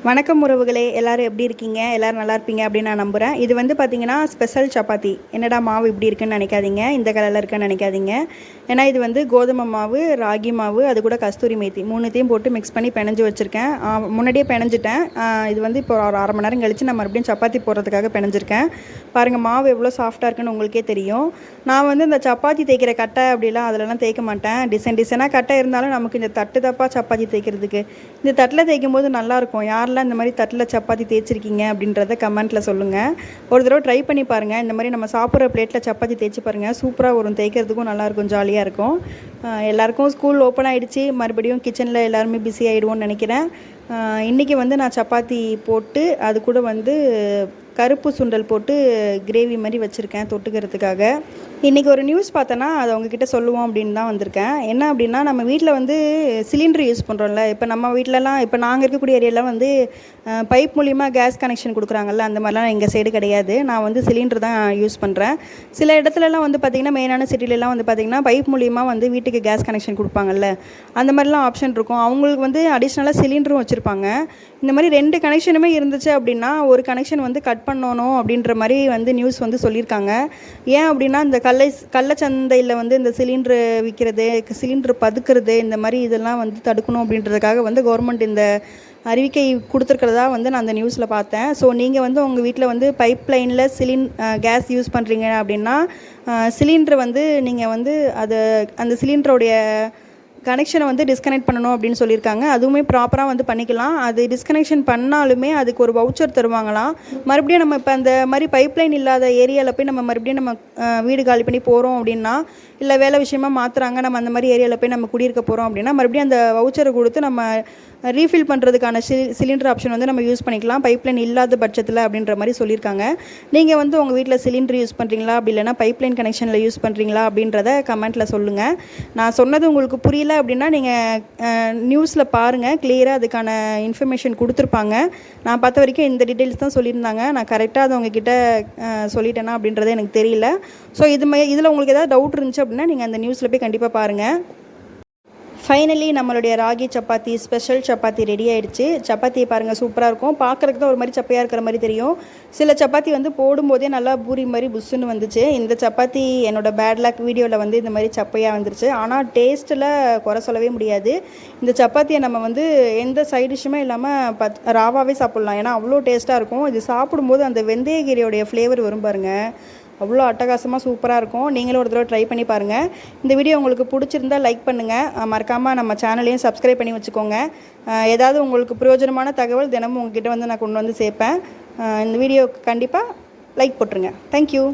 வணக்கம் உறவுகளே, எல்லாரும் எப்படி இருக்கீங்க? எல்லாரும் நல்லா இருப்பீங்க அப்படின்னு நான் நம்புகிறேன். இது வந்து பார்த்தீங்கன்னா ஸ்பெஷல் சப்பாத்தி. என்னடா மாவு இப்படி இருக்குன்னு நினைக்காதீங்க, இந்த கலரில் இருக்குன்னு நினைக்காதீங்க. ஏன்னா இது வந்து கோதுமை மாவு, ராகி மாவு, அது கூட கஸ்தூரி மேத்தி மூணுத்தையும் போட்டு மிக்ஸ் பண்ணி பிணைஞ்சு வச்சுருக்கேன். முன்னாடியே பிணைஞ்சிட்டேன். இது வந்து இப்போ ஒரு அரை மணி நேரம் கழித்து நான் மறுபடியும் சப்பாத்தி போடுறதுக்காக பிணைஞ்சிருக்கேன். பாருங்கள், மாவு எவ்வளோ சாஃப்டாக இருக்குன்னு உங்களுக்கே தெரியும். நான் வந்து இந்த சப்பாத்தி தேய்க்கிற கட்டை அப்படிலாம் அதிலலாம் தேய்க்க மாட்டேன். டிசைனாக கட்டை இருந்தாலும் நமக்கு இந்த தட்டு தப்பாக சப்பாத்தி தேய்க்கிறதுக்கு இந்த தட்டில் தேய்க்கும் போது நல்லாயிருக்கும். யாரெல்லாம் இந்த மாதிரி தட்டில் சப்பாத்தி தேய்ச்சிருக்கீங்க அப்படின்றத கமெண்ட்டில் சொல்லுங்கள். ஒரு தடவை ட்ரை பண்ணி பாருங்கள். இந்த மாதிரி நம்ம சாப்பிட்ற பிளேட்டில் சப்பாத்தி தேய்ச்சி பாருங்கள், சூப்பராக வரும். தேய்க்கிறதுக்கும் நல்லாயிருக்கும், ஜாலியாக இருக்கும். எல்லாேருக்கும் ஸ்கூல் ஓப்பன் ஆகிடுச்சு, மறுபடியும் கிச்சனில் எல்லாருமே பிஸி ஆகிடுவோன்னு நினைக்கிறேன். இன்றைக்கி வந்து நான் சப்பாத்தி போட்டு அது கூட வந்து கருப்பு சுண்டல் போட்டு கிரேவி மாதிரி வச்சுருக்கேன் தொட்டுக்கிறதுக்காக. இன்றைக்கி ஒரு நியூஸ் பார்த்தேன்னா அதை உங்ககிட்ட சொல்லுவோம் அப்படின்னு தான் வந்திருக்கேன். என்ன அப்படின்னா, நம்ம வீட்டில் வந்து சிலிண்டர் யூஸ் பண்ணுறோம்ல. இப்போ நம்ம வீட்டிலலாம், இப்போ நாங்கள் இருக்கக்கூடிய ஏரியாவில் வந்து பைப் மூலிமா கேஸ் கனெக்ஷன் கொடுக்குறாங்கல்ல, அந்த மாதிரிலாம் எங்கள் சைடு கிடையாது. நான் வந்து சிலிண்டர் தான் யூஸ் பண்ணுறேன். சில இடத்துலலாம் வந்து பார்த்திங்கன்னா, மெயினான சிட்டிலலாம் வந்து பார்த்திங்கன்னா பைப் மூலிமா வந்து வீட்டுக்கு கேஸ் கனெக்ஷன் கொடுப்பாங்கல்ல, அந்த மாதிரிலாம் ஆப்ஷன் இருக்கும். அவங்களுக்கு வந்து அடிஷ்னலாக சிலிண்டரும் வச்சுருப்பாங்க. இந்த மாதிரி 2 கனெக்ஷனுமே இருந்துச்சு அப்படின்னா ஒரு கனெக்ஷன் வந்து கட் பண்ணணும் அப்படின்ற மாதிரி வந்து நியூஸ் வந்து சொல்லியிருக்காங்க. ஏன் அப்படின்னா, இந்த கள்ளச்சந்தையில் வந்து இந்த சிலிண்டரு விற்கிறது, சிலிண்டர் பதுக்கிறது, இந்த மாதிரி இதெல்லாம் வந்து தடுக்கணும் அப்படின்றதுக்காக வந்து கவர்மெண்ட் இந்த அறிவிக்கை கொடுத்துருக்கிறதா வந்து நான் அந்த நியூஸில் பார்த்தேன். ஸோ நீங்கள் வந்து உங்கள் வீட்டில் வந்து பைப் லைனில் கேஸ் யூஸ் பண்ணுறீங்க அப்படின்னா சிலிண்டர் வந்து நீங்கள் வந்து அந்த சிலிண்டருடைய கனெக்ஷனை வந்து டிஸ்கனெக்ட் பண்ணணும் அப்படின்னு சொல்லியிருக்காங்க. அதுவுமே ப்ராப்பராக வந்து பண்ணிக்கலாம். அது டிஸ்கனெக்ஷன் பண்ணாலுமே அதுக்கு ஒரு வவுச்சர் தருவாங்களாம். மறுபடியும் நம்ம இப்போ அந்த மாதிரி பைப்லைன் இல்லாத ஏரியாவில் போய் நம்ம மறுபடியும் நம்ம வீடு காலி பண்ணி போகிறோம் அப்படின்னா, இல்லை வேலை விஷயமா மாற்றுறாங்க, நம்ம அந்த மாதிரி ஏரியாவில் போய் நம்ம குடியிருக்க போகிறோம் அப்படின்னா, மறுபடியும் அந்த வவுச்சரை கொடுத்து நம்ம ரீஃபில் பண்ணுறதுக்கான சிலிண்டர் ஆப்ஷன் வந்து நம்ம யூஸ் பண்ணிக்கலாம், பைப்லைன் இல்லாத பட்சத்தில் அப்படின்ற மாதிரி சொல்லியிருக்காங்க. நீங்கள் வந்து உங்கள் வீட்டில் சிலிண்டர் யூஸ் பண்ணுறீங்களா, அப்படி இல்லைனா பைப்லைன் கனெக்ஷனில் யூஸ் பண்ணுறீங்களா அப்படின்றத கமெண்ட்டில் சொல்லுங்கள். நான் சொன்னது உங்களுக்கு புரியல அப்படின்னா நீங்கள் நியூஸில் பாருங்கள், கிளியராக அதுக்கான இன்ஃபர்மேஷன் கொடுத்துருப்பாங்க. நான் பார்த்த வரைக்கும் இந்த டீட்டெயில்ஸ் தான் சொல்லியிருந்தாங்க. நான் கரெக்டாக அதை உங்ககிட்ட சொல்லிட்டேனா அப்படின்றது எனக்கு தெரியல. ஸோ இதில் உங்களுக்கு ஏதாவது டவுட் இருந்துச்சு அப்படின்னா நீங்கள் அந்த நியூஸில் போய் கண்டிப்பாக பாருங்கள். ஃபைனலி நம்மளுடைய ராகி சப்பாத்தி, ஸ்பெஷல் சப்பாத்தி ரெடி ஆகிடுச்சு. சப்பாத்தியை பாருங்கள், சூப்பராக இருக்கும். பார்க்குறதுக்கு தான் ஒரு மாதிரி சப்பையாக இருக்கிற மாதிரி தெரியும். சில சப்பாத்தி வந்து போடும்போதே நல்லா பூரி மாதிரி புஷ்ஷுன்னு வந்துச்சு. இந்த சப்பாத்தி என்னோடய பேட் லக் வீடியோவில் வந்து இந்த மாதிரி சப்பையாக வந்துருச்சு. ஆனால் டேஸ்ட்டில் குறை சொல்லவே முடியாது. இந்த சப்பாத்தியை நம்ம வந்து எந்த சைட் டிஷ்ஷுமே இல்லாமல் ராவாகவே சாப்பிட்லாம். ஏன்னா அவ்வளோ டேஸ்ட்டாக இருக்கும். இது சாப்பிடும்போது அந்த வெந்தயக்கீரையோடைய ஃப்ளேவர் வரும் பாருங்கள், அவ்வளோ அட்டகாசமாக சூப்பராக இருக்கும். நீங்களும் ஒரு தடவை ட்ரை பண்ணி பாருங்கள். இந்த வீடியோ உங்களுக்கு பிடிச்சிருந்தால் லைக் பண்ணுங்கள். மறக்காமல் நம்ம சேனலையும் சப்ஸ்கிரைப் பண்ணி வச்சுக்கோங்க. ஏதாவது உங்களுக்கு பிரயோஜனமான தகவல் தினமும் உங்ககிட்ட வந்து நான் கொண்டு வந்து சேர்ப்பேன். இந்த வீடியோவுக்கு கண்டிப்பாக லைக் போட்டுருங்க. தேங்க்யூ.